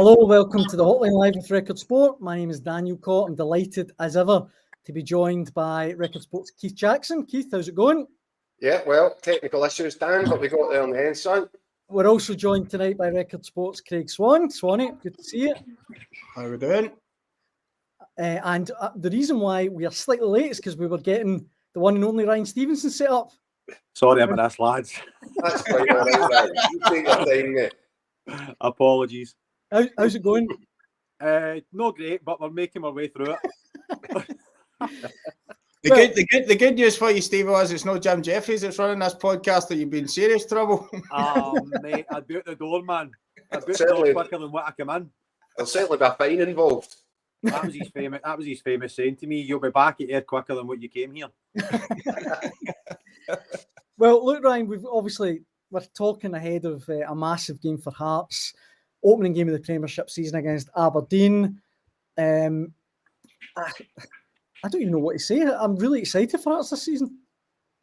Hello, welcome to the Hotline Live with Record Sport. My name is Daniel Caw. I'm delighted as ever to be joined by Record Sport's Keith Jackson. Keith, how's it going? Yeah, well, technical issues, Dan, but we got there in the end, son. We're also joined tonight by Record Sport's Craig Swan. Swanee, good to see you. How are we doing? And the reason why we are slightly late is because we were getting the one and only Ryan Stevenson set up. Sorry about this, lads. That's quite all right, Ryan. You take your time, mate. Apologies. How's it going? Not great, but we're making our way through it. The good news for you, Steve, is it's not Jim Jeffries that's running this podcast that you've been in serious trouble. Mate, I'd be out the door, man. I'd be out the door quicker than what I come in. There'll certainly be a fine involved. That was his famous saying to me, "You'll be back at here quicker than what you came here." Well, look, Ryan, we're talking ahead of a massive game for Hearts, opening game of the Premiership season against Aberdeen. I don't even know what to say. I'm really excited for Hearts this season.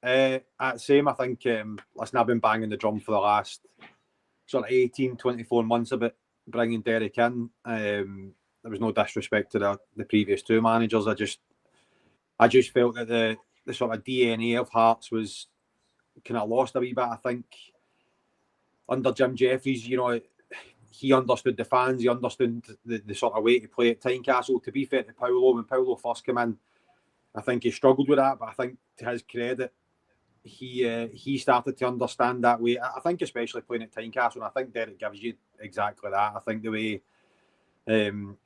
Same, I think. Listen, I've been banging the drum for the last sort of 18, 24 months about bringing Derek in. There was no disrespect to the previous two managers. I just felt that the sort of DNA of Hearts was kind of lost a wee bit. I think under Jim Jeffries, he understood the fans. He understood the sort of way to play at Tynecastle. To be fair to Paulo, when Paulo first came in, I think he struggled with that. But I think to his credit, he started to understand that way. I think especially playing at Tynecastle, and I think Derek gives you exactly that. I think the way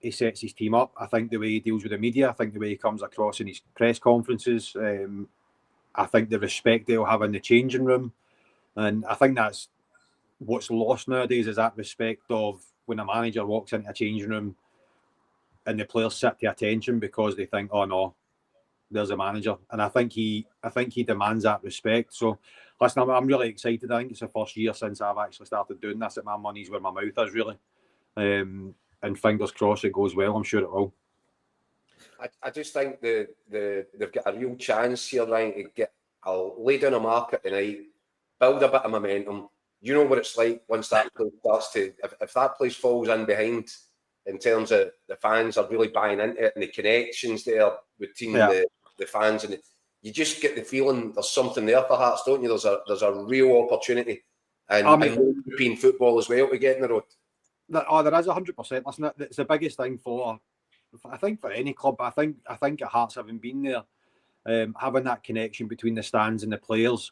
he sets his team up, I think the way he deals with the media, I think the way he comes across in his press conferences, I think the respect they'll have in the changing room, and I think that's what's lost nowadays, is that respect of when a manager walks into a changing room and the players sit to attention because they think, oh no, there's a manager. And I think he demands that respect. So listen, I'm really excited. I think it's the first year since I've actually started doing this that my money's where my mouth is, really. And fingers crossed it goes well. I'm sure it will. I just think they've got a real chance here, Ryan, to lay down a market tonight, build a bit of momentum. You know what it's like once that place starts to, if that place falls in behind in terms of the fans are really buying into it and the connections there between the fans, and you just get the feeling there's something there for Hearts, don't you? There's a real opportunity, and European football as well to get in the road. There is 100%. Listen, it's the biggest thing for any club. I think at Hearts, having been there, having that connection between the stands and the players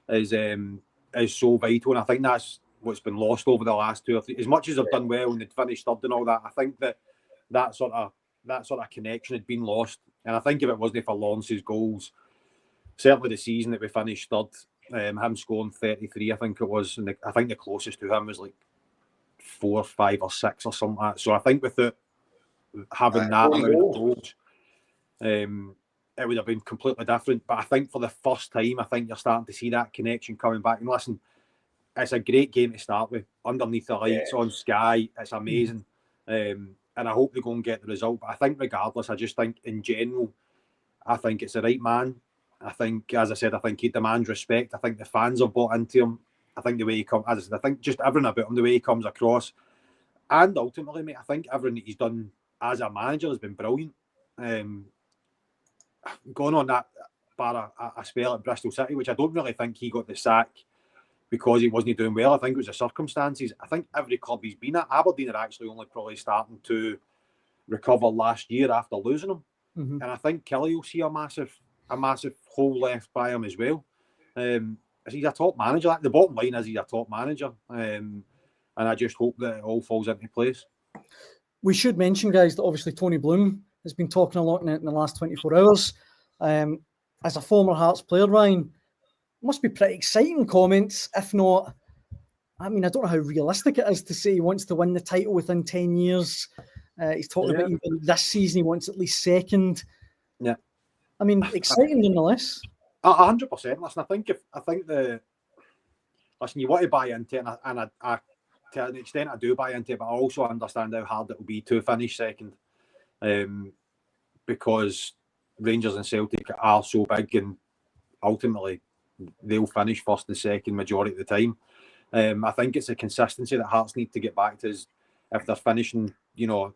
is so vital, and I think that's what's been lost over the last 2 or 3. As much as they've done well and they'd finished third and all that, I think that sort of connection had been lost. And I think if it wasn't for Lawrence's goals, certainly the season that we finished third, him scoring 33, I think it was, and I think the closest to him was like 4, 5 or 6 or something like that. So I think without having that amount of goals, it would have been completely different. But I think for the first time, I think you're starting to see that connection coming back. And listen, it's a great game to start with. Underneath the lights on Sky, it's amazing. And I hope they go and get the result. But I think regardless, I just think in general, I think it's the right man. I think, as I said, I think he demands respect. I think the fans have bought into him. I think the way he comes, as I said, I think just everything about him, the way he comes across. And ultimately, mate, I think everything that he's done as a manager has been brilliant. Going on that bar a spell at Bristol City, which I don't really think he got the sack because he wasn't doing well. I think it was the circumstances. I think every club he's been at, Aberdeen are actually only probably starting to recover last year after losing him. Mm-hmm. And I think Kelly will see a massive hole left by him as well. He's a top manager. The bottom line is he's a top manager. And I just hope that it all falls into place. We should mention, guys, that obviously Tony Bloom has been talking a lot in the last 24 hours. As a former Hearts player, Ryan, must be pretty exciting comments. If not, I mean, I don't know how realistic it is to say he wants to win the title within 10 years. He's talking about even this season he wants at least second. Yeah. I mean, exciting nonetheless. 100%. Listen, listen, you want to buy into it, and I to an extent I do buy into it, but I also understand how hard it will be to finish second, because Rangers and Celtic are so big, and ultimately they'll finish first and second majority of the time. I think it's a consistency that Hearts need to get back to. if they're finishing, you know,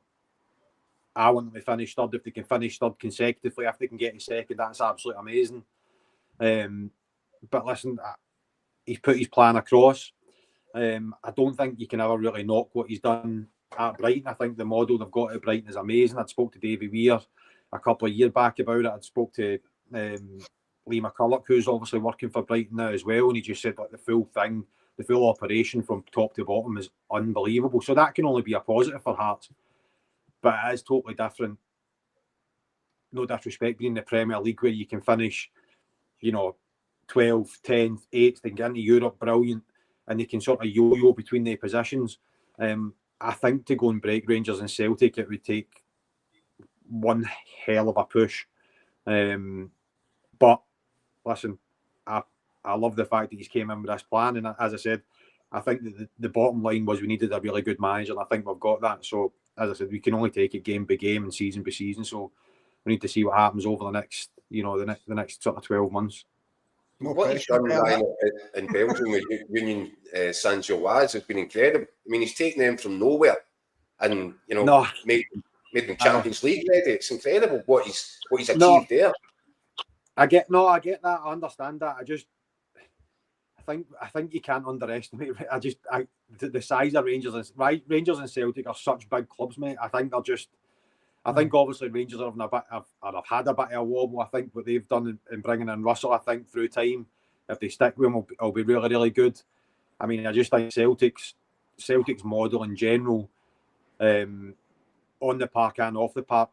I want them to finish third. If they can finish third consecutively, if they can get a second, that's absolutely amazing. But listen, he's put his plan across. I don't think you can ever really knock what he's done at Brighton. I think the model they've got at Brighton is amazing. I'd spoke to Davy Weir a couple of years back about it. I'd spoke to Lee McCulloch, who's obviously working for Brighton now as well, and he just said like the full thing, the full operation from top to bottom is unbelievable. So that can only be a positive for Hearts. But it is totally different. No disrespect, being in the Premier League where you can finish, you know, 12th, 10th, 8th, and get into Europe, brilliant, and they can sort of yo-yo between their positions. I think to go and break Rangers and Celtic, it would take one hell of a push. But listen, I love the fact that he's came in with this plan, and as I said, I think that the bottom line was we needed a really good manager, and I think we've got that. So as I said, we can only take it game by game and season by season. So we need to see what happens over the next, you know, the next sort of 12 months. What he's done in Belgium with Union Saint-Gilloise has been incredible. I mean, he's taken them from nowhere and, you know, made them Champions League ready. It's incredible what he's achieved there. I get that. I understand that. I think you can't underestimate. The size of Rangers and Celtic are such big clubs, mate. I think obviously Rangers have had a bit of a wobble. I think what they've done in bringing in Russell, I think through time, if they stick with him, will be really, really good. I mean, I just think Celtic's model in general, on the park and off the park,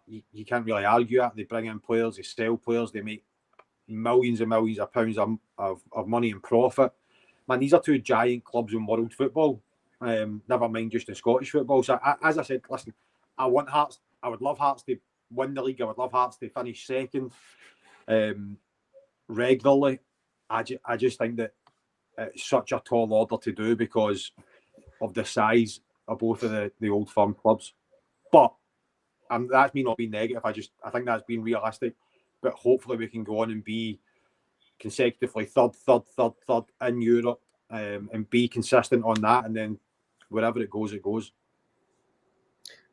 you can't really argue at. They bring in players, they sell players, they make millions and millions of pounds of money and profit. Man, these are two giant clubs in world football. Never mind just in Scottish football. So, as I said, listen, I want Hearts. I would love Hearts to win the league. I would love Hearts to finish second regularly. I just think that it's such a tall order to do because of the size of both of the old firm clubs. But that's me not being negative. I think that's being realistic. But hopefully we can go on and be consecutively third in Europe and be consistent on that. And then wherever it goes, it goes.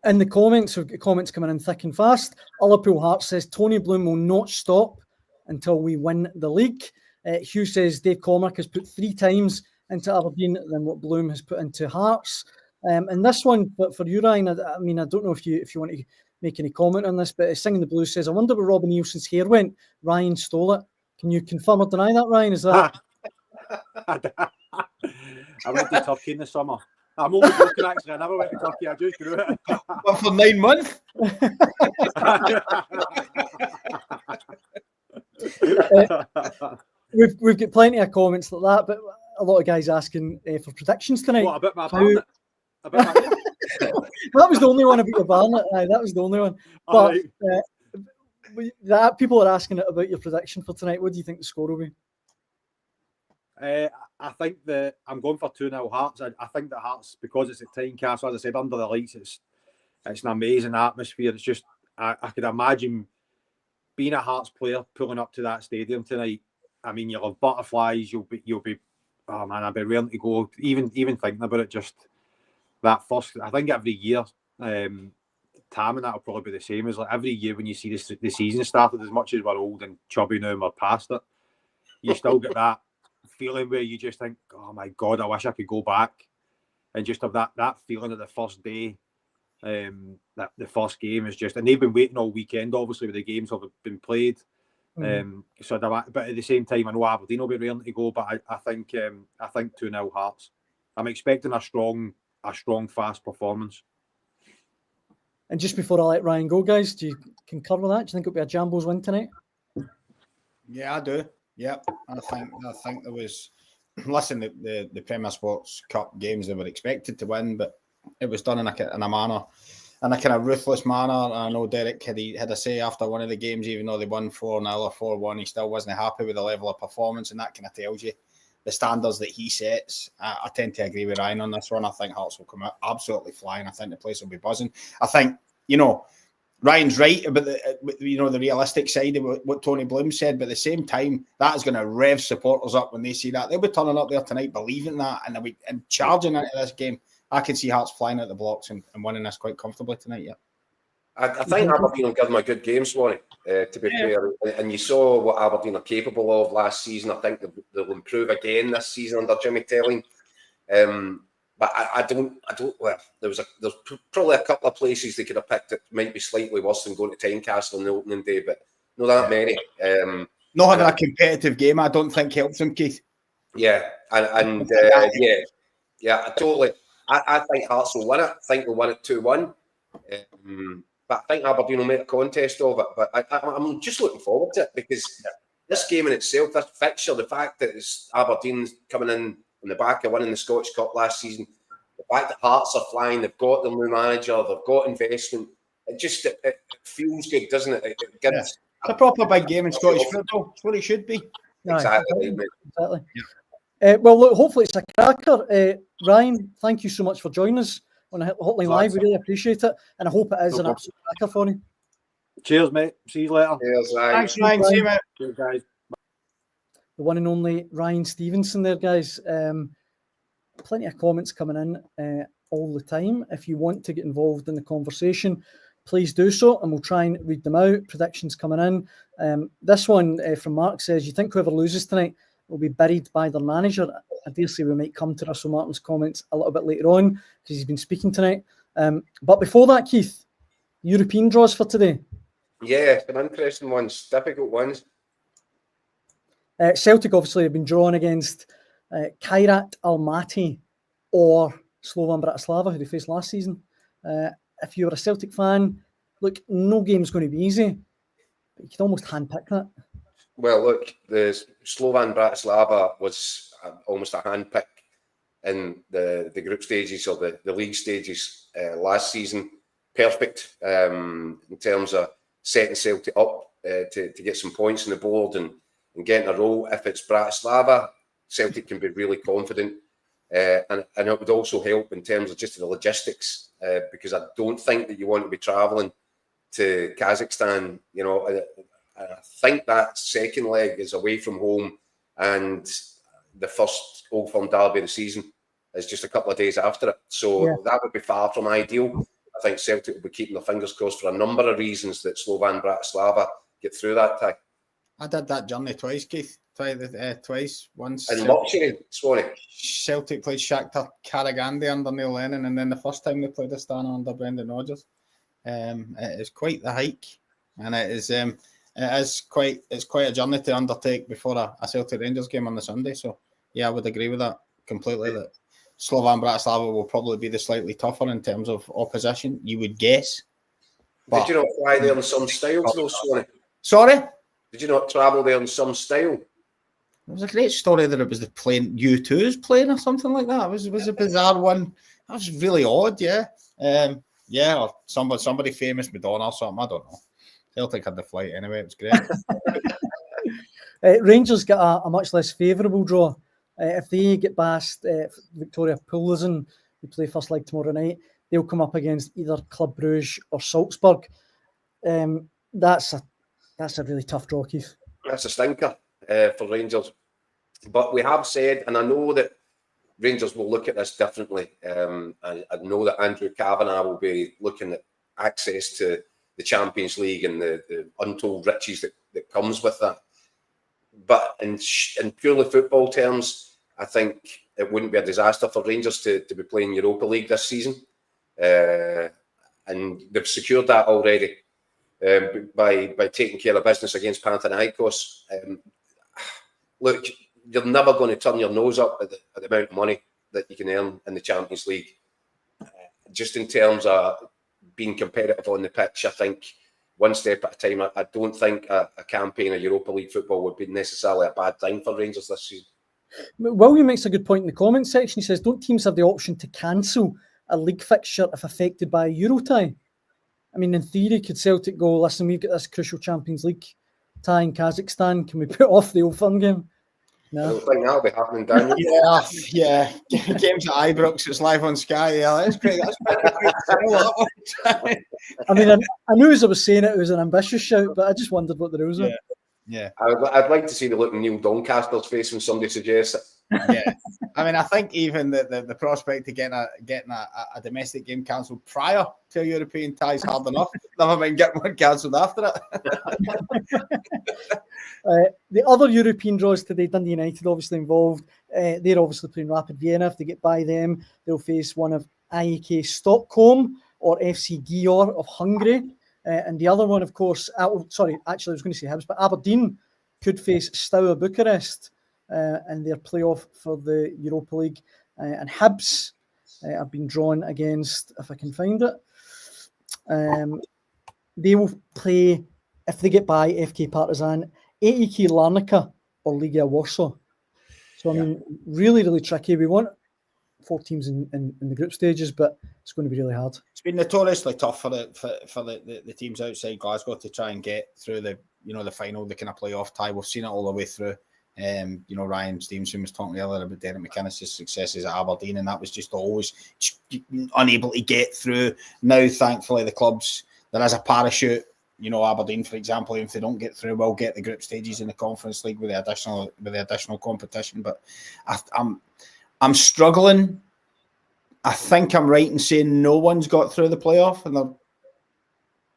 In the comments, we've got comments coming in thick and fast. Liverpool Heart says Tony Bloom will not stop until we win the league. Hugh says Dave Cormack has put 3 times into Aberdeen than what Bloom has put into Hearts. And this one, but for you, Ryan, I mean, I don't know if you want to make any comment on this, but Singing the Blues says, I wonder where Robbie Nielsen's hair went. Ryan stole it. Can you confirm or deny that, Ryan? Is that? I went to Turkey in the summer. I'm only joking, actually. I never went to Turkey. I just grew it. But for 9 months? We've got plenty of comments like that, but a lot of guys asking for predictions tonight. What, about my Barnett? That was the only one about your Barnett. That was the only one. But people are asking about your prediction for tonight. What do you think the score will be? I think that I'm going for 2-0 Hearts. I think that Hearts, because it's at Tynecastle, as I said, under the lights, it's an amazing atmosphere. It's just I could imagine being a Hearts player pulling up to that stadium tonight. I mean, you'll have butterflies. You'll be. Oh man, I'd be raring to go. Even thinking about it, just that first. I think every year, Tam and that will probably be the same as like every year when you see the season started. As much as we're old and chubby now and we're past it, you still get that feeling where you just think, oh my God, I wish I could go back and just have that feeling of the first day. That the first game is just, and they've been waiting all weekend, obviously, with the games have been played. So, but at the same time, I know Aberdeen will be raring to go, but I think 2-0 Hearts. I'm expecting a strong, fast performance. And just before I let Ryan go, guys, do you concur with that? Do you think it'll be a Jambos win tonight? Yeah, I do. Yep, I think there was. Listen, the Premier Sports Cup games they were expected to win, but it was done in a manner, in a kind of ruthless manner. I know Derek had a say after one of the games, even though they won 4-0 or 4-1, he still wasn't happy with the level of performance, and that kind of tells you the standards that he sets. I tend to agree with Ryan on this one. I think Hearts will come out absolutely flying. I think the place will be buzzing. I think, Ryan's right about the realistic side of what Tony Bloom said, but at the same time, that is going to rev supporters up when they see that. They'll be turning up there tonight believing that and charging into this game. I can see Hearts flying out the blocks and winning this quite comfortably tonight. Yeah. I think Aberdeen will give them a good game, Swanee, to be fair. And you saw what Aberdeen are capable of last season. I think they'll improve again this season under Jimmy Telling. But I don't. Well, there's probably a couple of places they could have picked that might be slightly worse than going to Tynecastle on the opening day, but not that many. Not having a competitive game, I don't think helps them, Keith. Yeah, and yeah, totally. I think Hearts will win it. I think they'll win it 2-1. But I think Aberdeen will make a contest of it. But I'm just looking forward to it because this game in itself, this fixture, the fact that it's Aberdeen coming in on the back of winning the Scottish Cup last season, the fact that Hearts are flying, they've got their new manager, they've got investment. It feels good, doesn't it? It gives a proper big game in Scottish football. It's what it should be. Exactly. Exactly. Yeah. Well, look, hopefully it's a cracker. Ryan, thank you so much for joining us on Hotline Live. We really appreciate it. And I hope it is an absolute cracker for you. Cheers, mate. See you later. Cheers, Ryan. Thanks, Ryan. See you, mate. Cheers, guys. The one and only Ryan Stevenson there, guys. Plenty of comments coming in all the time. If you want to get involved in the conversation, please do so, and we'll try and read them out. Predictions coming in. This one from Mark says, you think whoever loses tonight will be buried by their manager? I dare say we might come to Russell Martin's comments a little bit later on because he's been speaking tonight. But before that, Keith, European draws for today. Yeah, some interesting ones, difficult ones. Celtic obviously have been drawn against Kairat Almaty or Slovan Bratislava, who they faced last season. If you're a Celtic fan, look, no game's going to be easy, but you can almost handpick that. Well, look, the Slovan Bratislava was almost a handpick in the group stages or the league stages last season. Perfect in terms of setting Celtic up to get some points on the board and getting a roll. If it's Bratislava, Celtic can be really confident. And it would also help in terms of just the logistics because I don't think that you want to be travelling to Kazakhstan. You know, I think that second leg is away from home and the first Old Firm derby of the season is just a couple of days after it. So that would be far from ideal. I think Celtic will be keeping their fingers crossed for a number of reasons that Slovan Bratislava get through that tag. I did that journey twice, Keith. Twice. Once. In luxury, Swanee. Celtic played Shakhtar Karagandhi under Neil Lennon, and then the first time they played Astana under Brendan Rodgers. It is quite the hike, and it's quite a journey to undertake before a Celtic Rangers game on the Sunday. So yeah, I would agree with that completely. That Slovan Bratislava will probably be the slightly tougher in terms of opposition, you would guess. But, did you not fly there in some style, though, Swanee? Sorry? Did you not travel there in some style? There was a great story that it was the plane U2's plane or something like that. It was a bizarre one. That was really odd, yeah. Or somebody famous, Madonna or something. I don't know. Celtic had the flight anyway. It was great. Rangers got a much less favourable draw. If they get past Victoria Pilsen, who play first leg tomorrow night, they'll come up against either Club Brugge or Salzburg. That's a really tough draw, Keith. That's a stinker for Rangers. But we have said, and I know that Rangers will look at this differently. I know that Andrew Kavanagh will be looking at access to the Champions League and the untold riches that comes with that. But in purely football terms, I think it wouldn't be a disaster for Rangers to be playing Europa League this season. And they've secured that already by taking care of business against Panathinaikos. Look, you're never going to turn your nose up at the amount of money that you can earn in the Champions League. Just in terms of being competitive on the pitch, I think one step at a time. I don't think a campaign of Europa League football would be necessarily a bad thing for Rangers this season. William makes a good point in the comments section. He says, don't teams have the option to cancel a league fixture if affected by a Euro tie? I mean, in theory, could Celtic go, listen, we've got this crucial Champions League tie in Kazakhstan. Can we put off the Old Firm game? No. I don't think that'll be happening, Daniel. Yeah. Games at Ibrox, it's live on Sky. Yeah, that's great. That's pretty I mean, I knew as I was saying it was an ambitious shout, but I just wondered what the rules were. Yeah. I'd like to see the look in Neil Doncaster's face when somebody suggests it. Yeah, I mean, I think even the prospect of getting a domestic game cancelled prior to a European tie is hard enough. Never mind getting one cancelled after it. The other European draws today, Dundee United obviously involved. They're obviously playing Rapid Vienna. If they get by them, they'll face one of AEK Stockholm or FC Győr of Hungary. And the other one, of course, actually, I was going to say Hibs, but Aberdeen could face Steaua Bucharest in their playoff for the Europa League. And Hibs are being drawn against, if I can find it, they will play, if they get by, FK Partizan, FK Lanica or Legia Warsaw. So, I mean, really, really tricky. We want 4 teams in the group stages, but it's going to be really hard. It's been notoriously tough for the teams outside Glasgow to try and get through the final, the kind of playoff tie. We've seen it all the way through. Ryan Stevenson was talking earlier about Derek McInnes' successes at Aberdeen, and that was just always unable to get through. Now, thankfully, the clubs, there is a parachute. Aberdeen, for example, if they don't get through, will get the group stages in the Conference League with the additional competition. But I'm struggling. I think I'm right in saying no one's got through the playoff in their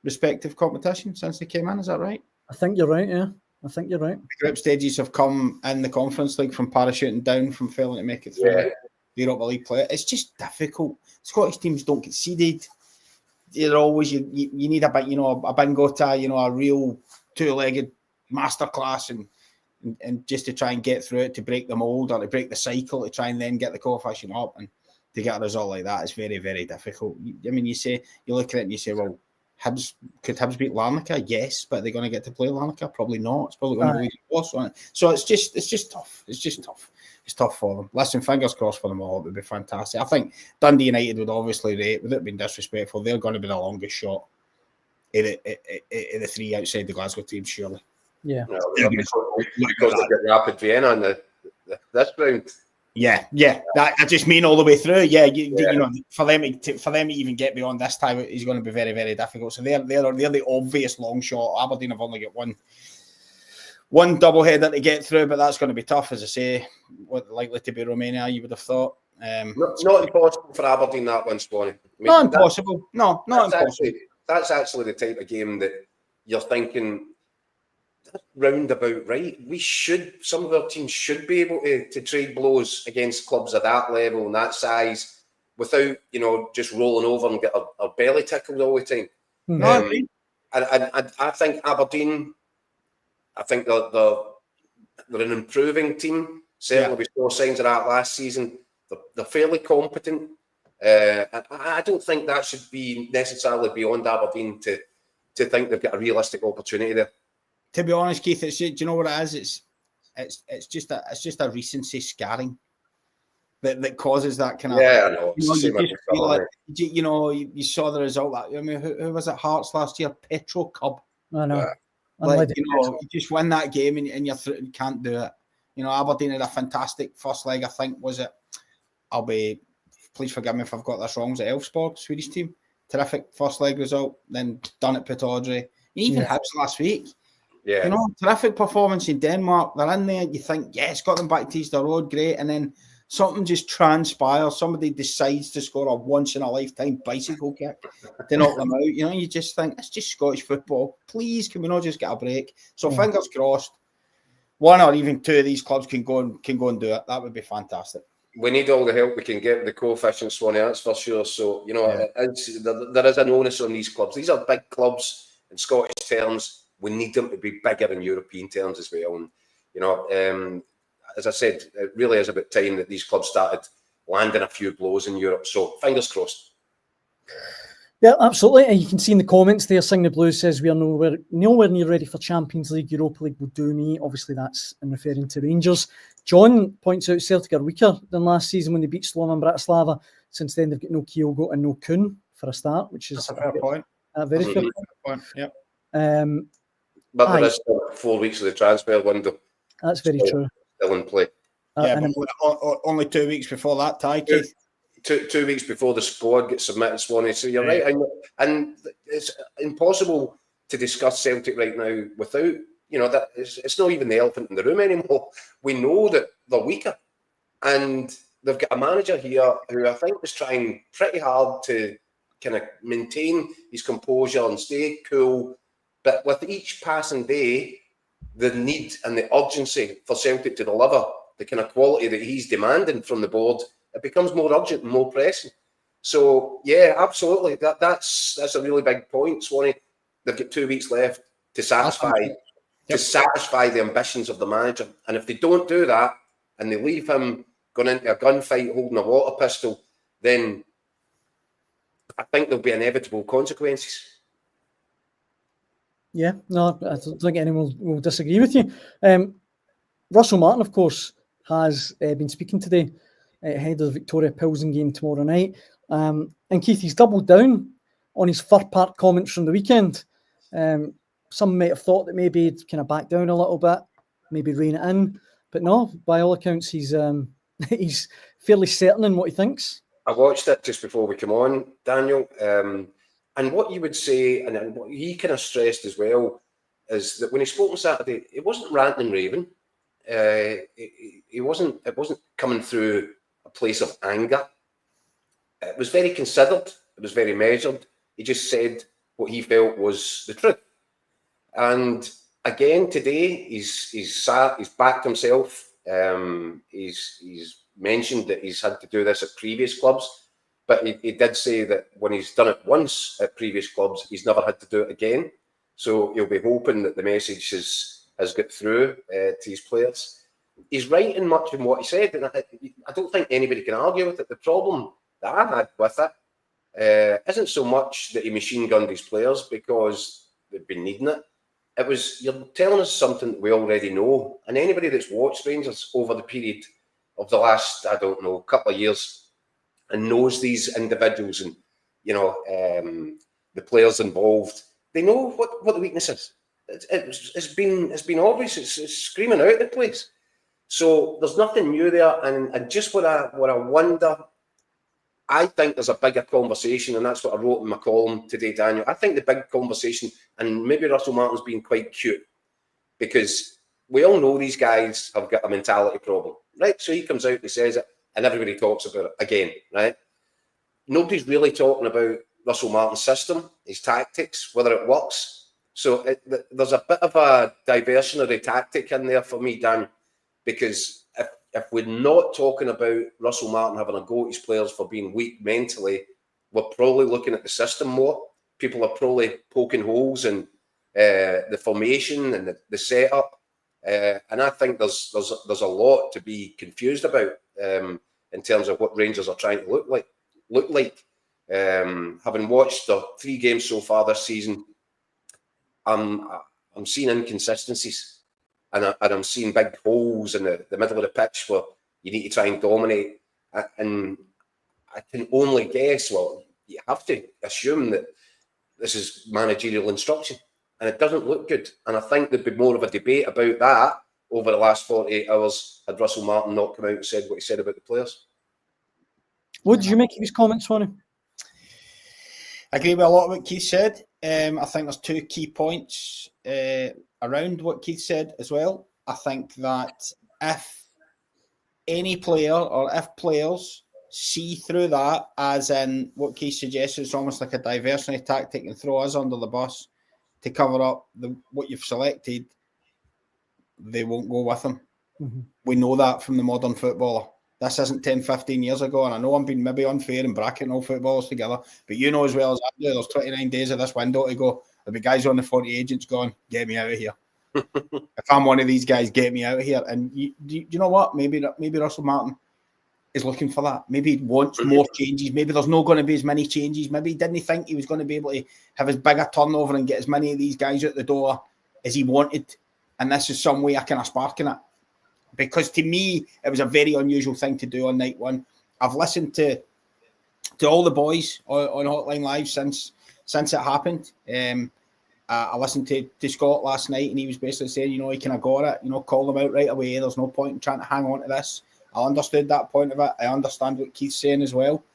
respective competition since they came in. Is that right? I think you're right, yeah. I think you're right. The group stages have come in the Conference League from parachuting down, from failing to make it through the Europa League play. It's just difficult. Scottish teams don't get seeded. You're always you need a bit, a bingo tie, a real 2-legged masterclass and just to try and get through it, to break the mold or to break the cycle, to try and then get the coefficient up, and to get a result like that is very, very difficult. I mean, you look at it and you say, well, could Hibs beat Larnaca? Yes, but are they going to get to play Larnaca? Probably not. It's probably going to be close on it. So it's just tough. It's tough for them. Listen, fingers crossed for them all. It would be fantastic. I think Dundee United would obviously rate, without being disrespectful, they're going to be the longest shot in the 3 outside the Glasgow team, surely. Yeah. Because they get Rapid Vienna in this round. Yeah. I just mean all the way through. Yeah, for them to even get beyond this time is going to be very, very difficult. So they're the obvious long shot. Aberdeen have only got one double header to get through, but that's going to be tough, as I say. Likely to be Romania, you would have thought. Not impossible for Aberdeen, that one, Swanee. Not impossible. No, not impossible. That's actually the type of game that you're thinking, roundabout right. Some of our teams should be able to trade blows against clubs of that level and that size without, just rolling over and get our belly tickled all the time. And I think Aberdeen, they're an improving team. Certainly, we saw signs of that last season. They're fairly competent. I don't think that should be necessarily beyond Aberdeen to think they've got a realistic opportunity there. To be honest, Keith, do you know what it is? It's just a recency scarring that causes that kind of. Yeah, I know. You just feel like, you saw the result. I mean, who was at Hearts last year? Petro Cub. I know. You just win that game and you're through, you can't do it. Aberdeen had a fantastic first leg. I think was it. Please forgive me if I've got this wrong. Was it Elfsborg, Swedish team? Terrific first leg result. Then done at Pittodrie. Even Hibs last week. Yeah. Terrific performance in Denmark. They're in there. You think, yes, got them back to Easter Road, great. And then something just transpires. Somebody decides to score a once-in-a-lifetime bicycle kick to knock them out. You just think, it's just Scottish football. Please, can we not just get a break? So fingers crossed, 1 or even 2 of these clubs can go and do it. That would be fantastic. We need all the help we can get with the coefficients, Swanee, that's for sure. So, there is an onus on these clubs. These are big clubs in Scottish terms. We need them to be bigger in European terms as well. And, as I said, it really is about time that these clubs started landing a few blows in Europe. So, fingers crossed. Yeah, absolutely. And you can see in the comments there, Sing the Blues says we are nowhere near ready for Champions League. Europa League will do me. Obviously, that's in referring to Rangers. John points out Celtic are weaker than last season when they beat Slovan Bratislava. Since then, they've got no Kyogo and no Kuhn for a start, which is a fair point. A very fair point. Yep. But there is still 4 weeks of the transfer window. That's very true. Still in play. But only 2 weeks before that tie, Keith. 2 weeks before the squad gets submitted, Swanee. So you're right. And it's impossible to discuss Celtic right now without, you know, that it's not even the elephant in the room anymore. We know that they're weaker, and they've got a manager here who I think is trying pretty hard to kind of maintain his composure and stay cool. But with each passing day, the need and the urgency for Celtic to deliver the kind of quality that he's demanding from the board, it becomes more urgent and more pressing. So yeah, absolutely, that's a really big point, Swanee. They've got 2 weeks left to satisfy the ambitions of the manager, and if they don't do that and they leave him going into a gunfight holding a water pistol, then I think there'll be inevitable consequences. Yeah, no, I don't think anyone will disagree with you. Russell Martin, of course, has been speaking today ahead of the Victoria Pilsen game tomorrow night. And Keith, he's doubled down on his Fir Park comments from the weekend. Some might have thought that maybe he'd kind of back down a little bit, maybe rein it in. But no, by all accounts, he's fairly certain in what he thinks. I watched it just before we come on, Daniel. And what you would say, and what he kind of stressed as well, is that when he spoke on Saturday, it wasn't ranting and raving. It wasn't coming through a place of anger. It was very considered. It was very measured. He just said what he felt was the truth. And again today, he's backed himself. He's mentioned that he's had to do this at previous clubs. But he did say that when he's done it once at previous clubs, he's never had to do it again. So he'll be hoping that the message has got through to his players. He's right in much in what he said, and I don't think anybody can argue with it. The problem that I had with it isn't so much that he machine gunned his players because they've been needing it. It was, you're telling us something that we already know. And anybody that's watched Rangers over the period of the last, I don't know, couple of years, and knows these individuals and, you know, the players involved, they know what the weakness is. It's been obvious. It's screaming out the place. So there's nothing new there. And just what I wonder, I think there's a bigger conversation, and that's what I wrote in my column today, Daniel. I think the big conversation, and maybe Russell Martin's been quite cute, because we all know these guys have got a mentality problem, right? So he comes out and he says it, and everybody talks about it again, right? Nobody's really talking about Russell Martin's system, his tactics, whether it works. So there's a bit of a diversionary tactic in there for me, Dan, because if we're not talking about Russell Martin having a go at his players for being weak mentally, we're probably looking at the system more. People are probably poking holes in the formation and the setup. And I think there's a lot to be confused about in terms of what Rangers are trying to look like. Having watched the 3 games so far this season, I'm seeing inconsistencies, and I'm seeing big holes in the middle of the pitch where you need to try and dominate. And I can only guess, well, you have to assume that this is managerial instruction, and it doesn't look good. And I think there'd be more of a debate about that over the last 48 hours had Russell Martin not come out and said what he said about the players. What did you make of his comments, Swanee? I agree with a lot of what Keith said. I think there's 2 key points around what Keith said as well. I think that if any player or if players see through that, as in what Keith suggested, it's almost like a diversionary tactic and throw us under the bus to cover up what you've selected, they won't go with him. Mm-hmm. We know that from the modern footballer. This isn't 10, 15 years ago, and I know I'm being maybe unfair and bracketing all footballers together, but you know as well as I do, there's 29 days of this window to go. There'll be guys on the 40 agents going, get me out of here. If I'm one of these guys, get me out of here. And you know what? Maybe Russell Martin is looking for that. Maybe he wants more changes. Maybe there's not going to be as many changes. Maybe he didn't think he was going to be able to have as big a turnover and get as many of these guys out the door as he wanted. And this is some way I kind of sparking it. Because to me, it was a very unusual thing to do on night one. I've listened to all the boys on Hotline Live since it happened. I listened to Scott last night, and he was basically saying, he kind of got it, call them out right away. There's no point in trying to hang on to this. I understood that point of it. I understand what Keith's saying as well.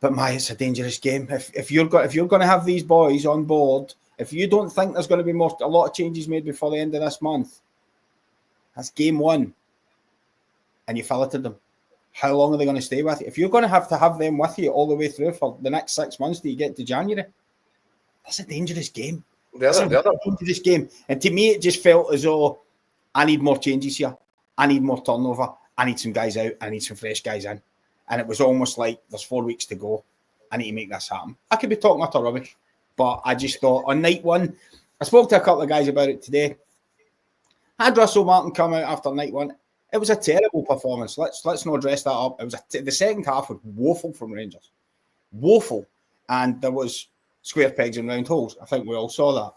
But it's a dangerous game. If you're going to have these boys on board If you don't think there's going to be a lot of changes made before the end of this month, that's game one, and you filleted them. How long are they going to stay with you? If you're going to have them with you all the way through for the next 6 months till you get to January, that's a dangerous game. It's a dangerous game. And to me, it just felt as though I need more changes here. I need more turnover. I need some guys out. I need some fresh guys in. And it was almost like there's 4 weeks to go. I need to make this happen. I could be talking utter rubbish, but I just thought on night one, I spoke to a couple of guys about it today. Had Russell Martin come out after night one, it was a terrible performance. Let's not dress that up. It was the second half was woeful from Rangers. Woeful. And there was square pegs and round holes. I think we all saw that.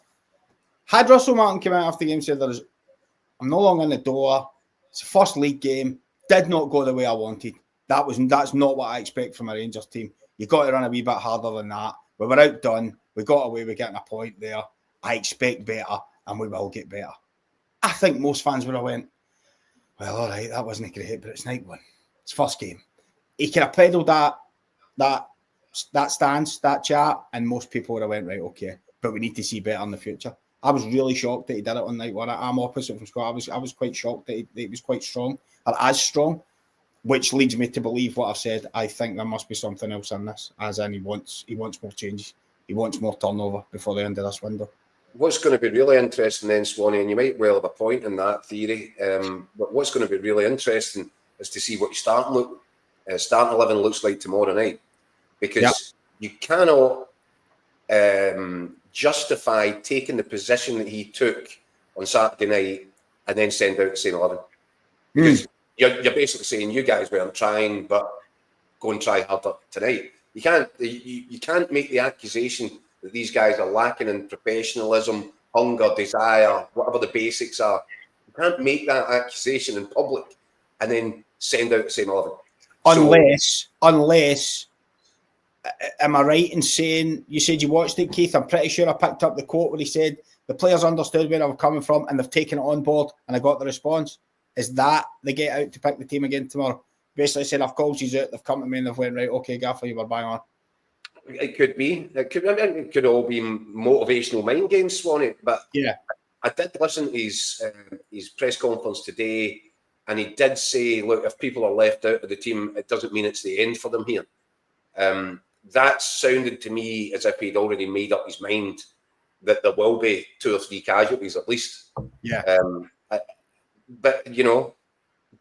Had Russell Martin come out after the game and said, I'm no longer in the door. It's the first league game. Did not go the way I wanted. That's not what I expect from a Rangers team. You've got to run a wee bit harder than that. We were outdone. We got away with getting a point there. I expect better, and we will get better. I think most fans would have went, well, all right, that wasn't great, but it's night one. It's first game. He could have peddled that stance, that chat, and most people would have went, right, okay, but we need to see better in the future. I was really shocked that he did it on night one. I'm opposite from Scott. I was quite shocked that he was quite strong, or as strong, which leads me to believe what I've said. I think there must be something else in this, as in he wants more changes. He wants more turnover before the end of this window. What's going to be really interesting then, Swanee, and you might well have a point in that theory, but what's going to be really interesting is to see what your starting 11 looks like tomorrow night, because you cannot justify taking the position that he took on Saturday night and then send out the same 11. Because you're basically saying you guys weren't trying, but go and try harder tonight. You can't make the accusation that these guys are lacking in professionalism, hunger, desire, whatever the basics are. You can't make that accusation in public and then send out the same 11. Unless, am I right in saying, you said you watched it, Keith? I'm pretty sure I picked up the quote where he said the players understood where I was coming from and they've taken it on board and I got the response. Is that they get out to pick the team again tomorrow? Basically said, I've called you out, they've come to me and they've went, right, okay, Gaffer, you were bang on. It could be. It could all be motivational mind games, Swanee. But yeah, I did listen to his press conference today, and he did say, look, if people are left out of the team, it doesn't mean it's the end for them here. That sounded to me as if he'd already made up his mind that there will be 2 or 3 casualties at least. Yeah. But,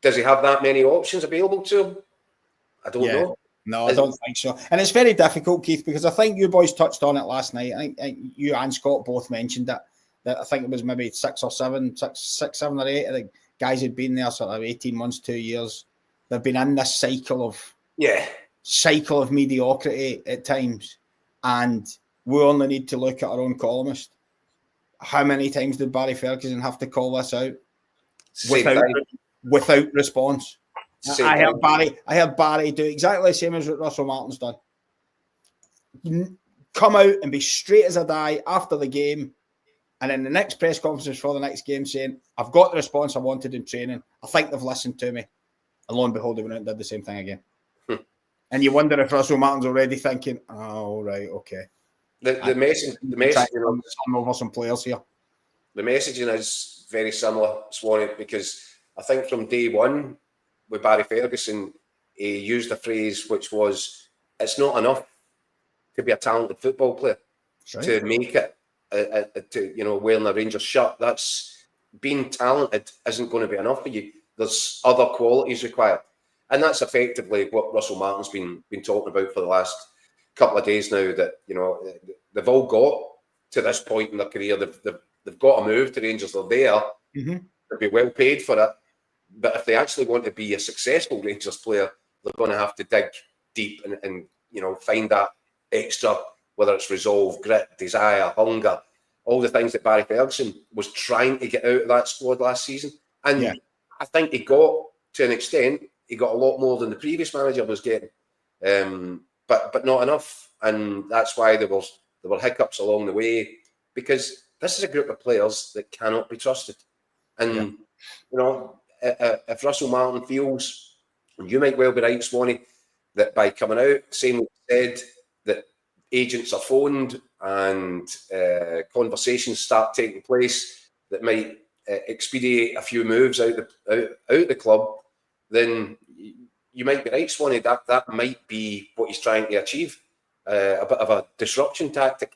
does he have that many options available to him? I don't know. No, I don't think so. And it's very difficult, Keith, because I think you boys touched on it last night. I think you and Scott both mentioned it. That I think it was maybe 6 or 7 or 8 of the guys who'd been there sort of 18 months, 2 years. They've been in this cycle of mediocrity at times. And we only need to look at our own columnist. How many times did Barry Ferguson have to call this out? Without response. I heard Barry do exactly the same as what Russell Martin's done. Come out and be straight as a die after the game, and in the next press conference for the next game saying, I've got the response I wanted in training. I think they've listened to me. And lo and behold, they went out and did the same thing again. And you wonder if Russell Martin's already thinking, oh, right, okay. The messaging over some players here. The messaging is very similar, Swanee, because I think from day one with Barry Ferguson, he used a phrase which was, it's not enough to be a talented football player to make it, wearing a Rangers shirt. That's being talented isn't going to be enough for you. There's other qualities required. And that's effectively what Russell Martin's been talking about for the last couple of days now, that, they've all got to this point in their career. They've got to move to Rangers. They're there. They'll be well paid for it. But if they actually want to be a successful Rangers player, they're going to have to dig deep and find that extra, whether it's resolve, grit, desire, hunger, all the things that Barry Ferguson was trying to get out of that squad last season. And I think he got, to an extent, he got a lot more than the previous manager was getting, but not enough. And that's why there were hiccups along the way, because this is a group of players that cannot be trusted. And, if Russell Martin feels, and you might well be right, Swanee, that by coming out, saying what he said, that agents are phoned and conversations start taking place that might expedite a few moves out the club, then you might be right, Swanee. That might be what he's trying to achieve, a bit of a disruption tactic.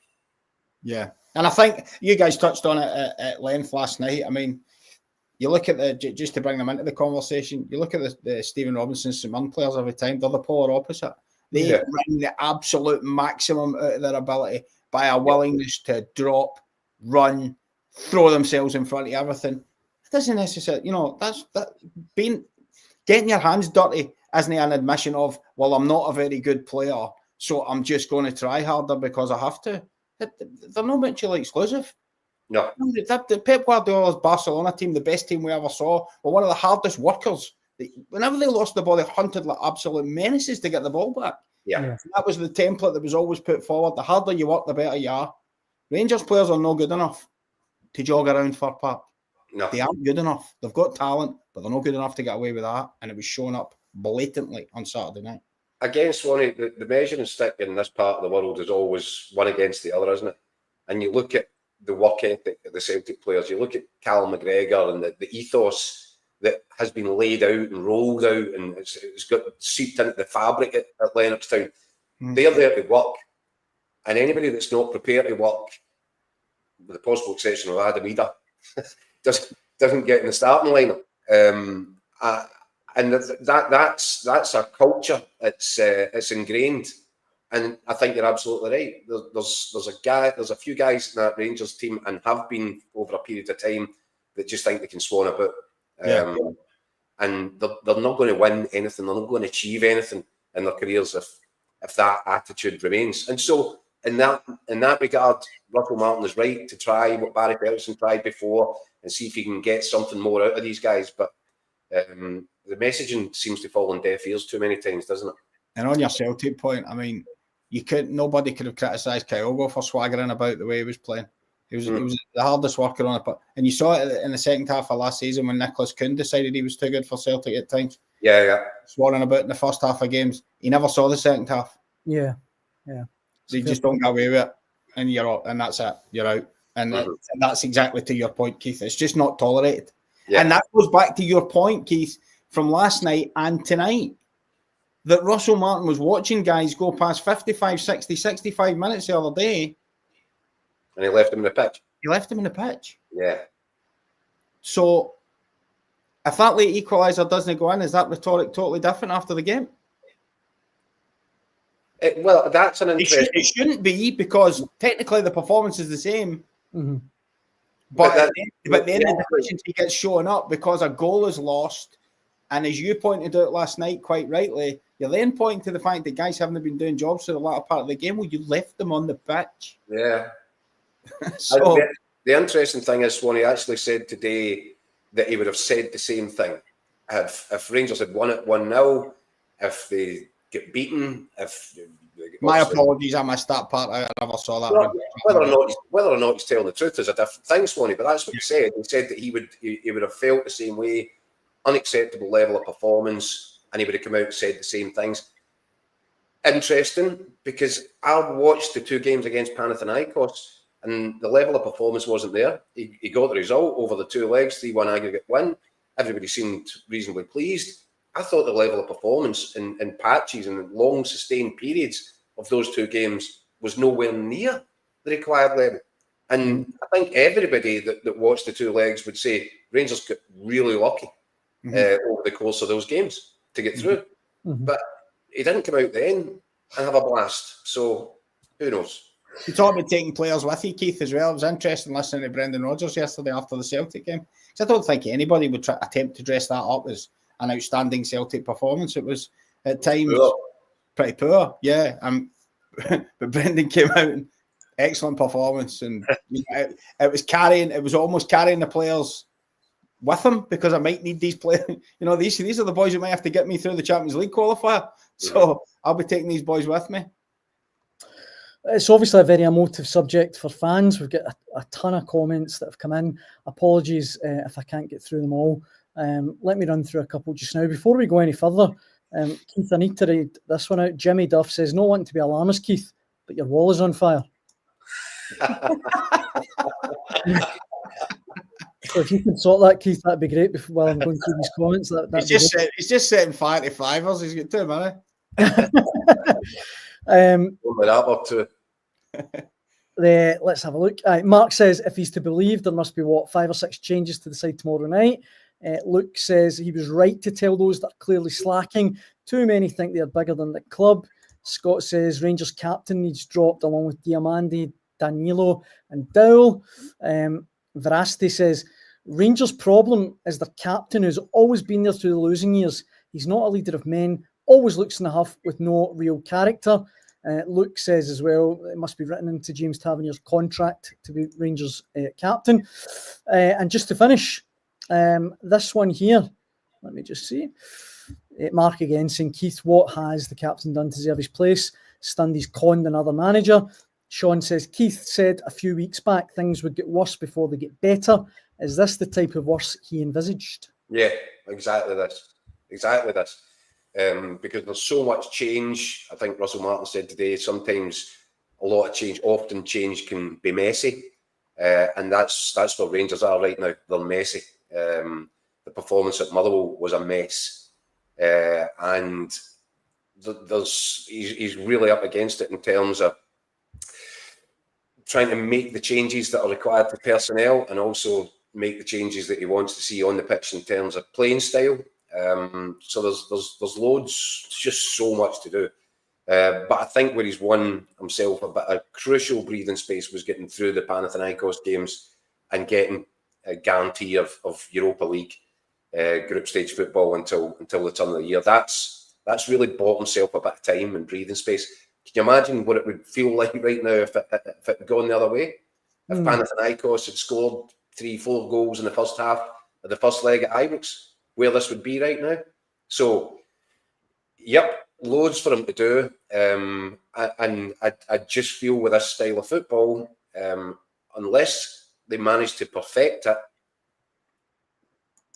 Yeah, and I think you guys touched on it at length last night. I mean, you look at just to bring them into the conversation, you look at the Stephen Robinson St Mirren players every time, they're the polar opposite. They bring the absolute maximum out of their ability by a willingness to drop, run, throw themselves in front of everything. It doesn't necessarily, getting your hands dirty isn't an admission of, well, I'm not a very good player, so I'm just going to try harder because I have to. They're not mutually exclusive. No. The Pep Guardiola's Barcelona team, the best team we ever saw, were one of the hardest workers. Whenever they lost the ball, they hunted like absolute menaces to get the ball back. Yeah. That was the template that was always put forward. The harder you work, the better you are. Rangers players are not good enough to jog around Fir Park. No. They aren't good enough. They've got talent, but they're not good enough to get away with that. And it was shown up blatantly on Saturday night. Again, Swanee, the measuring stick in this part of the world is always one against the other, isn't it? And you look at the work ethic of the Celtic players, you look at Callum McGregor and the ethos that has been laid out and rolled out, and it's got seeped into the fabric at Lennoxtown. They're there to work. And anybody that's not prepared to work, with the possible exception of Adam Ida, doesn't get in the starting lineup. And that's a culture. It's ingrained, and I think you're absolutely right. There's a few guys in that Rangers team, and have been over a period of time, that just think they can swan about, and they're not going to win anything. They're not going to achieve anything in their careers if that attitude remains. And so, in that regard, Russell Martin is right to try what Barry Ferguson tried before and see if he can get something more out of these guys, but. The messaging seems to fall on deaf ears too many times, doesn't it? And on your Celtic point, I mean, nobody could have criticised Kyogo for swaggering about the way he was playing. He was the hardest worker on it, and you saw it in the second half of last season when Nicholas Kuhn decided he was too good for Celtic at times. Yeah. Swanning about in the first half of games. He never saw the second half. Yeah. So you just don't get away with it, and you're out, and that's it. You're out, and that's exactly to your point, Keith. It's just not tolerated. Yeah. And that goes back to your point, Keith, from last night and tonight, that Russell Martin was watching guys go past 55, 60, 65 minutes the other day. And he left him in the pitch. Yeah. So, if that late equaliser doesn't go in, is that rhetoric totally different after the game? Well, that's an interesting... It shouldn't be, because technically the performance is the same. Mm-hmm. But then the deficiency gets shown up because a goal is lost. And as you pointed out last night, quite rightly, you're then pointing to the fact that guys haven't been doing jobs for the latter part of the game. Well, you left them on the pitch. Yeah. So the interesting thing is, Swanee actually said today that he would have said the same thing if Rangers had won it 1-0, if they get beaten, my apologies, I missed that part. I never saw that. Well, whether or not he's telling the truth is a different thing, Swanee. But that's what he said. He said that he would have felt the same way. Unacceptable level of performance, and he would have come out and said the same things. Interesting, because I watched the two games against Panathinaikos, and the level of performance wasn't there. He got the result over the two legs, 3-1 aggregate win. Everybody seemed reasonably pleased. I thought the level of performance in patches and long sustained periods of those two games was nowhere near the required level. And I think everybody that watched the two legs would say Rangers got really lucky. Over the course of those games to get through. But he didn't come out then and have a blast. So who knows? You talked about taking players with you, Keith, as well. It was interesting listening to Brendan Rodgers yesterday after the Celtic game, because I don't think anybody would attempt to dress that up as an outstanding Celtic performance. It was at times pretty poor, yeah. But Brendan came out and excellent performance, and it was almost carrying the players with him, because I might need these players. These are the boys who might have to get me through the Champions League qualifier. So I'll be taking these boys with me. It's obviously a very emotive subject for fans. We've got a ton of comments that have come in. Apologies if I can't get through them all. Let me run through a couple just now. Before we go any further, Keith, I need to read this one out. Jimmy Duff says, "No want to be alarmist, Keith, but your wall is on fire." So if you can sort that, Keith, that'd be great. While I'm going through these comments, He's just setting 5-5ers. He's got too many. Let's have a look. Mark says if he's to believe, there must be 5 or 6 changes to the side tomorrow night. Luke says he was right to tell those that are clearly slacking. Too many think they're bigger than the club. Scott says Rangers captain needs dropped along with Diamandi, Danilo and Dowell. Veracity says Rangers' problem is their captain, who's always been there through the losing years. He's not a leader of men, always looks in the huff with no real character. Luke says as well, it must be written into James Tavernier's contract to be Rangers captain. And just to finish, this one here, let me just see. Mark again saying, Keith, what has the captain done to deserve his place? Stundy's conned another manager. Sean says, Keith said a few weeks back things would get worse before they get better. Is this the type of worse he envisaged? Yeah, exactly this. Because there's so much change. I think Russell Martin said today, sometimes a lot of change, often change can be messy. And that's where Rangers are right now. They're messy. The performance at Motherwell was a mess. And he's really up against it in terms of trying to make the changes that are required for personnel and also make the changes that he wants to see on the pitch in terms of playing style. So there's loads, just so much to do. But I think where he's won himself a crucial breathing space was getting through the Panathinaikos games and getting a guarantee of Europa League group stage football until the turn of the year. That's really bought himself a bit of time and breathing space. Can you imagine what it would feel like right now if it had gone the other way? If Panathinaikos had scored 3-4 goals in the first half of the first leg at Ibrox, where this would be right now. So, yep, loads for him to do. And I just feel with this style of football, unless they manage to perfect it,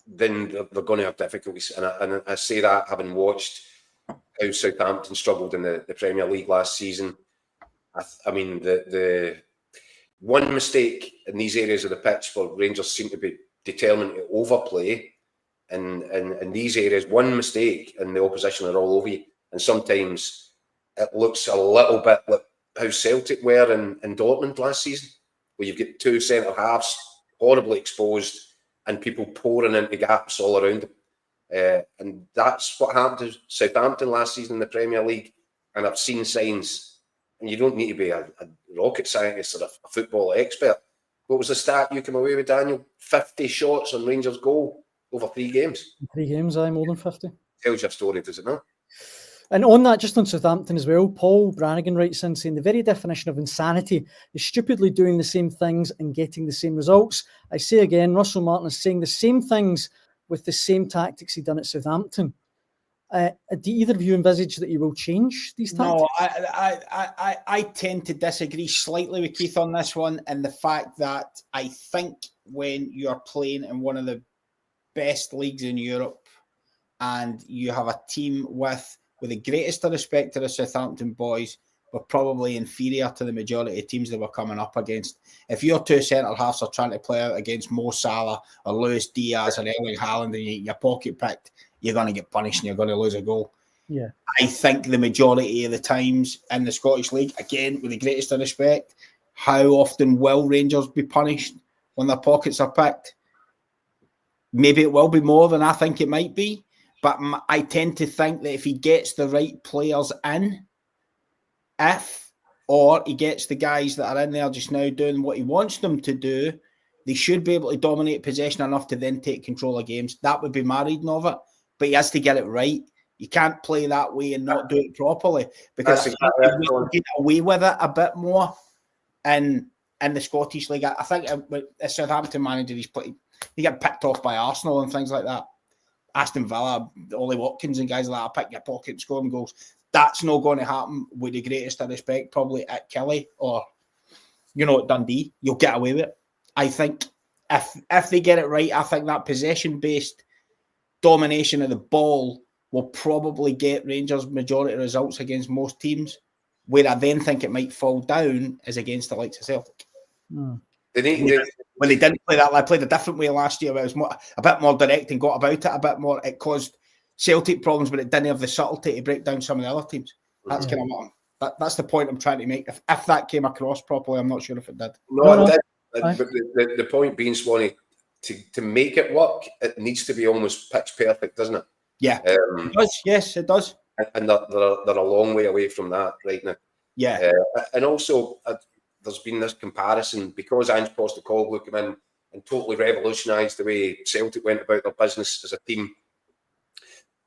then they're going to have difficulties. And I say that having watched how Southampton struggled in the Premier League last season. I mean, the one mistake in these areas of the pitch for Rangers seem to be determined to overplay. And in these areas, one mistake and the opposition are all over you. And sometimes it looks a little bit like how Celtic were in Dortmund last season, where you've got 2 centre halves horribly exposed and people pouring into gaps all around them. And that's what happened to Southampton last season in the Premier League. And I've seen signs, and you don't need to be a rocket scientist or a football expert. What was the stat you came away with, Daniel? 50 shots on Rangers' goal over 3 games. 3 games, more than 50. Tells your story, does it not? And on that, just on Southampton as well, Paul Brannigan writes in saying the very definition of insanity is stupidly doing the same things and getting the same results. I say again, Russell Martin is saying the same things with the same tactics he done at Southampton. Do either of you envisage that he will change these tactics? No, I tend to disagree slightly with Keith on this one, and the fact that I think when you're playing in one of the best leagues in Europe and you have a team with the greatest of respect to the Southampton boys, were probably inferior to the majority of teams they were coming up against. If your 2 centre-halves are trying to play out against Mo Salah or Luis Diaz or Erling Haaland and you're pocket picked, you're going to get punished and you're going to lose a goal. Yeah, I think the majority of the times in the Scottish League, again, with the greatest of respect, how often will Rangers be punished when their pockets are picked? Maybe it will be more than I think it might be, but I tend to think that if he gets the right players in, or he gets the guys that are in there just now doing what he wants them to do, they should be able to dominate possession enough to then take control of games. That would be my reading of it. But he has to get it right. You can't play that way and not do it properly, because I think we get away with it a bit more in the Scottish League. I think a Southampton manager, he got picked off by Arsenal and things like that. Aston Villa, Ollie Watkins and guys like that pick your pocket, scoring goals. That's not going to happen with the greatest of respect, probably at Kelly or, at Dundee. You'll get away with it. I think if they get it right, I think that possession-based domination of the ball will probably get Rangers majority results against most teams. Where I then think it might fall down is against the likes of Celtic. They need. When they didn't play that, they played a different way last year. Where it was a bit more direct and got about it a bit more. It caused Celtic problems, but it didn't have the subtlety to break down some of the other teams. That's kind of what that's the point I'm trying to make. If that came across properly, I'm not sure if it did. No, it did. But the point being, Swanee, to make it work, it needs to be almost pitch perfect, doesn't it? Yeah, it does. Yes, it does. And they're a long way away from that right now. Yeah. And also, there's been this comparison because Ange Postecoglou came in and totally revolutionised the way Celtic went about their business as a team.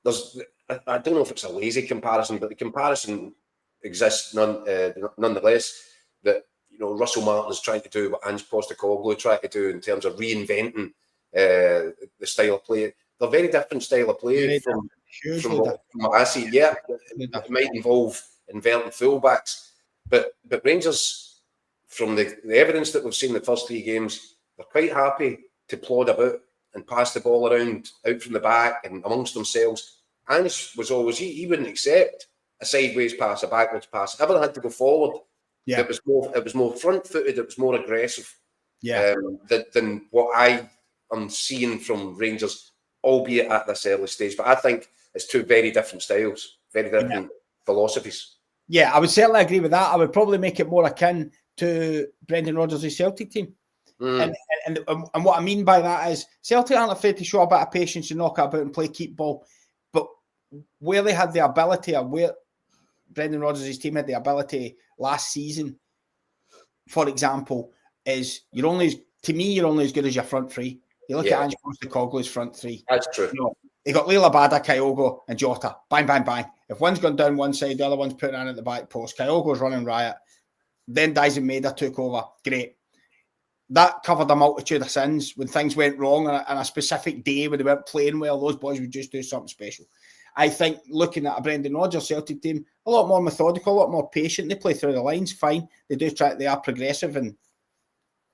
I don't know if it's a lazy comparison, but the comparison exists nonetheless. That Russell Martin is trying to do what Ange Postecoglou tried to do in terms of reinventing the style of play. They're very different style of play from what I see. Yeah, it might involve inverting fullbacks, but Rangers, from the evidence that we've seen in the first 3 games, they're quite happy to plod about and pass the ball around out from the back and amongst themselves. Ange was always he wouldn't accept a sideways pass, a backwards pass. Everything had to go forward. Yeah, it was more front-footed. It was more aggressive. Yeah, than what I am seeing from Rangers, albeit at this early stage. But I think it's 2 very different styles, very different philosophies. Yeah, I would certainly agree with that. I would probably make it more akin to Brendan Rodgers' Celtic team. And what I mean by that is Celtic aren't afraid to show a bit of patience and knock it about and play keep ball. But where they had the ability, or where Brendan Rodgers' team had the ability last season, for example, is you're only as good as your front 3. You look at Ange Postecoglou's front 3. That's true. They got Leila Bada, Kyogo, and Jota. Bang, bang, bang. If one's gone down one side, the other one's putting in at the back post. Kyogo's running riot. Then Dyson Maeda took over. Great. That covered a multitude of sins. When things went wrong on a specific day when they weren't playing well, those boys would just do something special. I think looking at a Brendan Rodgers Celtic team, a lot more methodical, a lot more patient. They play through the lines fine. They are progressive, and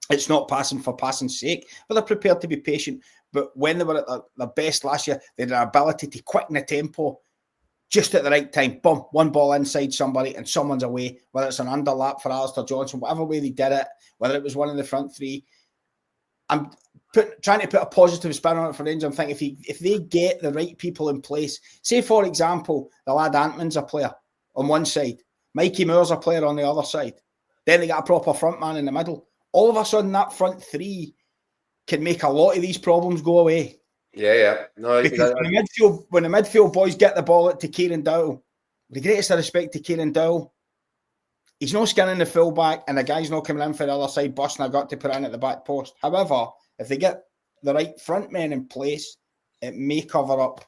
it's not passing for passing's sake, but they're prepared to be patient. But when they were at their best last year, they had an ability to quicken the tempo just at the right time. Boom, one ball inside somebody and someone's away, whether it's an underlap for Alistair Johnson, whatever way they did it, whether it was one in the front 3. I'm trying to put a positive spin on it for Rangers. I'm thinking if they get the right people in place, say, for example, the lad Antman's a player on one side, Mikey Moore's a player on the other side, then they got a proper front man in the middle. All of a sudden, that front 3 can make a lot of these problems go away. Yeah. No, because when the midfield boys get the ball to Kieran Dowell, with the greatest of respect to Kieran Dowell, he's no skinning the fullback, and the guy's not coming in for the other side, busting a gut to put in at the back post. However, if they get the right front men in place, it may cover up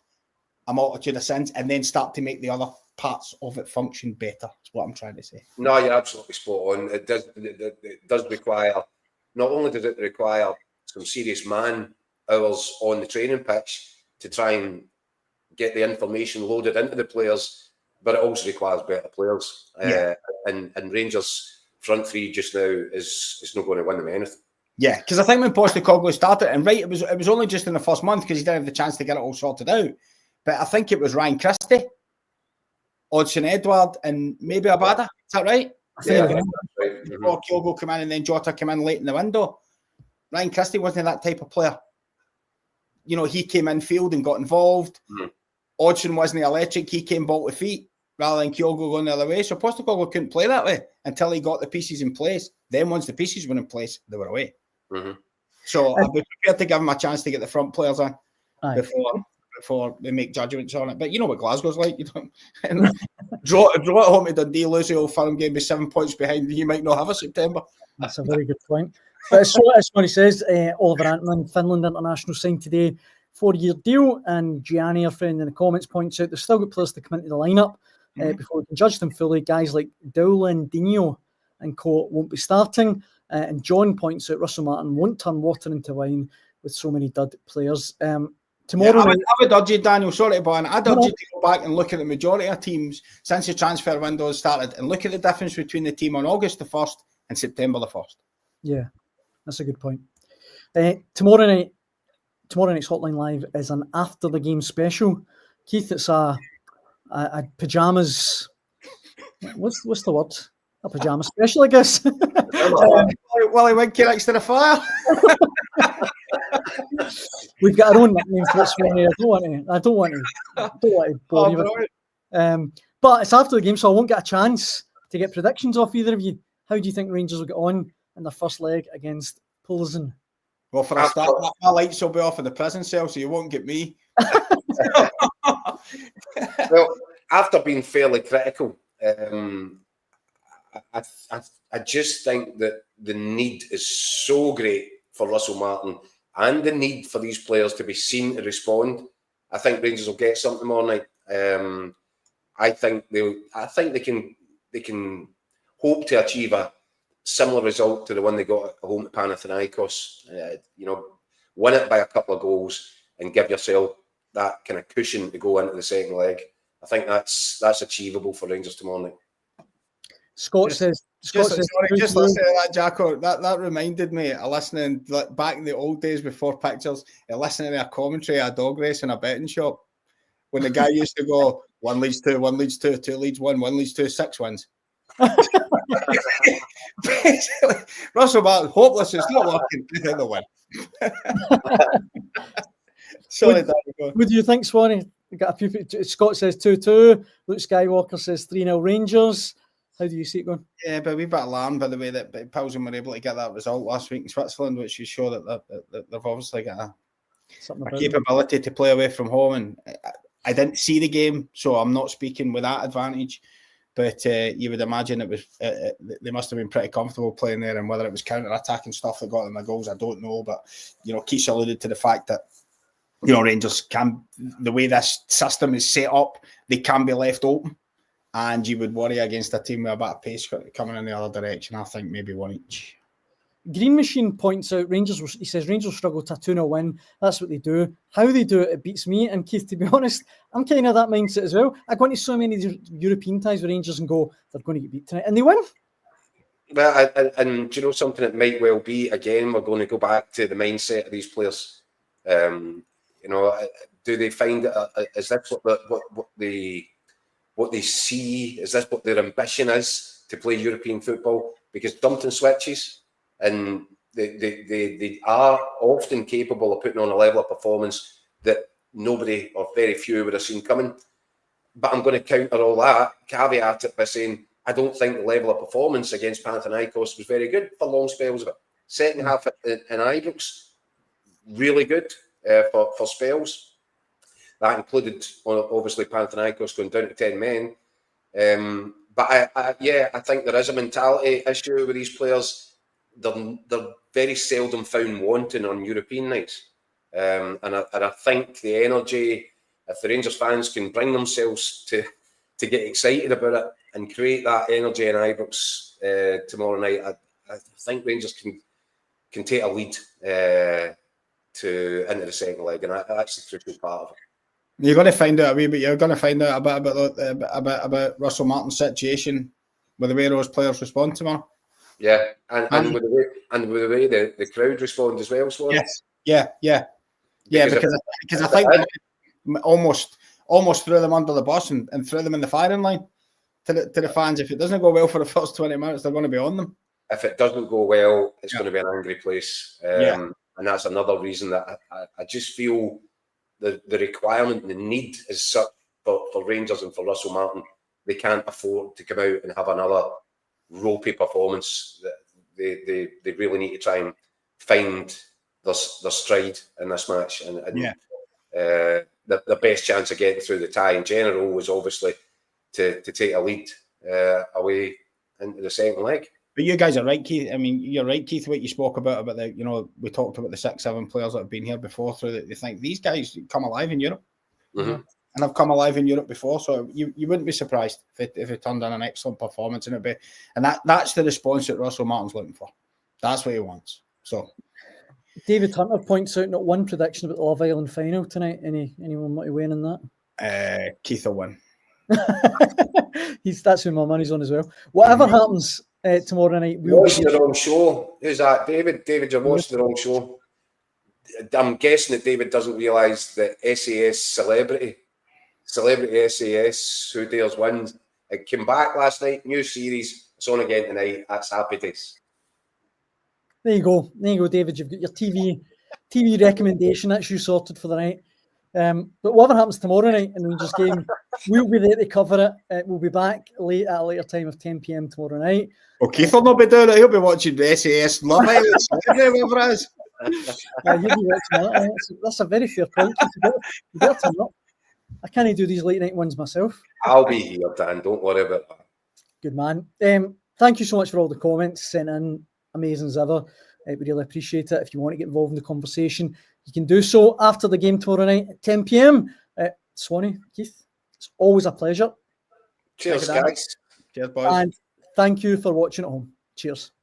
a multitude of sins and then start to make the other parts of it function better. That's what I'm trying to say. No, you're absolutely spot on. It does require, not only does it require some serious man hours on the training pitch to try and get the information loaded into the players, but it also requires better players. And Rangers front 3 just now is not going to win them anything. Yeah, because I think when Postecoglou started, and it was only just in the first month because he didn't have the chance to get it all sorted out. But I think it was Ryan Christie, Odsonne Edouard, and maybe Abada. Is that right? Yeah, that's right. Before Kyogo came in and then Jota came in late in the window. Ryan Christie wasn't that type of player. He came in field and got involved. Odsonne wasn't electric. He came ball to feet rather than Kyogo going the other way. So Postecoglou couldn't play that way until he got the pieces in place. Then once the pieces were in place, they were away. So I'd be prepared to give him a chance to get the front players in before they make judgments on it. But you know what Glasgow's like. You don't draw at home to Dundee, lose the Old Firm game, be 7 points behind, you might not have a September. That's a very good point. But as Tony says, Oliver Antman, Finland international, signed today, 4-year deal. And Gianni, our friend in the comments, points out they've still got players to come into the lineup before we can judge them fully. Guys like Dowell and Dino and co won't be starting. And John points out Russell Martin won't turn water into wine with so many dud players. Tomorrow, I would urge you, Daniel, sorry, but I'd urge you to go back and look at the majority of teams since the transfer window has started and look at the difference between the team on August the 1st and September the 1st. Yeah, that's a good point. Tomorrow night's Hotline Live is an after the game special. Keith, it's a pajamas. What's the word? A pyjama special, I guess. Willie Winky next to the fire. We've got our own nickname for this one here. I don't want to bore you with it. But it's after the game, so I won't get a chance to get predictions off either of you. How do you think Rangers will get on in their first leg against Pilsen? Well, for a start, my lights will be off in the prison cell, so you won't get me. Well, after being fairly critical, I just think that the need is so great for Russell Martin and the need for these players to be seen to respond. I think Rangers will get something tomorrow night. I think they can hope to achieve a similar result to the one they got at home to Panathinaikos. Win it by a couple of goals and give yourself that kind of cushion to go into the second leg. I think that's achievable for Rangers tomorrow night. Scott says, Just listening to that, Jacko, that reminded me of listening back in the old days before pictures, listening to a commentary of a dog race in a betting shop when the guy used to go 1 leads 2, 1 leads 2, 2 leads 1, 1 leads 2, 6 wins. Basically, Russell Martin, hopeless, it's not working, get the win. Sorry, what do you think, Swanee? We got a few. Scott says 2-2. Luke Skywalker says 3-0 Rangers. How do you see it going? Yeah, but we better learn by the way that Pilsen were able to get that result last week in Switzerland, which is show that they've obviously got a capability to play away from home. And I didn't see the game, so I'm not speaking with that advantage. But you would imagine it was they must have been pretty comfortable playing there, and whether it was counter-attacking stuff that got them the goals, I don't know. But Keith alluded to the fact that Rangers can, the way this system is set up, they can be left open, and you would worry against a team with a bit of pace coming in the other direction. I think maybe one each. Green Machine points out he says Rangers struggle to a 2-0 win. That's what they do. How they do it beats me. And Keith, to be honest, I'm kind of that mindset as well. I go into so many European ties with Rangers and go, they're going to get beat tonight. And they win. Well, and do you know something that might well be, again, we're going to go back to the mindset of these players. Do they find is that what they see? Is this what their ambition is, to play European football? Because something switches. And they are often capable of putting on a level of performance that nobody or very few would have seen coming. But I'm going to counter all that, caveat it by saying I don't think the level of performance against Panathinaikos was very good for long spells of it. Second half in Ibrox, really good for spells. That included, obviously, Panathinaikos going down to 10 men. But I think there is a mentality issue with these players. They're very seldom found wanting on European nights. And I think the energy, if the Rangers fans can bring themselves to get excited about it and create that energy in Ibrox tomorrow night, I think Rangers can take a lead into the second leg, and that's the crucial part of it. You're going to find out a wee bit. You're going to find out about Russell Martin's situation with the way those players respond tomorrow. Yeah, and with the way the crowd respond as well, Swan. Yes, yeah. Because I think they almost threw them under the bus and threw them in the firing line to the fans. If it doesn't go well for the first 20 minutes, they're going to be on them. If it doesn't go well, it's going to be an angry place. And that's another reason that I just feel the requirement, the need is such for Rangers and for Russell Martin. They can't afford to come out and have another ropey performance. They really need to try and find their stride in this match. And the best chance of getting through the tie in general was obviously to take a lead away into the second leg. But you guys are right, Keith. I mean, you're right, Keith, what you spoke about the, we talked about the 6-7 players that have been here before through that. They think these guys come alive in Europe. Mm-hmm. And I've come alive in Europe before, so you wouldn't be surprised if it turned in an excellent performance, and that's the response that Russell Martin's looking for. That's what he wants. So, David Hunter points out not one prediction about the Love Island final tonight. Anyone want to weigh in on that? Keith will win. That's who my money's on as well. Whatever happens tomorrow night, we'll watching the wrong show. Who's that, David? David, you're watching the wrong show. I'm guessing that David doesn't realise that SAS Celebrity SAS, Who Dares Wins, it came back last night, new series, It's on again tonight. That's happy days. There you go, David. You've got your TV recommendation. That's you sorted for the night. But whatever happens tomorrow night in the Rangers game, we'll be there to cover it. We'll be back at a later time of 10 p.m. tomorrow night. Well, Keith will not be doing it. He'll be watching the SAS Love Island, whatever it is. You'll be watching that. That's a very fair point. You better turn up. I can't do these late night ones myself. I'll be here, Dan. Don't worry about that. Good man. Thank you so much for all the comments sent in. Amazing as ever. We really appreciate it. If you want to get involved in the conversation, you can do so after the game tomorrow night at 10 p.m. Swanee, Keith, it's always a pleasure. Cheers, guys. Cheers, boys. And thank you for watching at home. Cheers.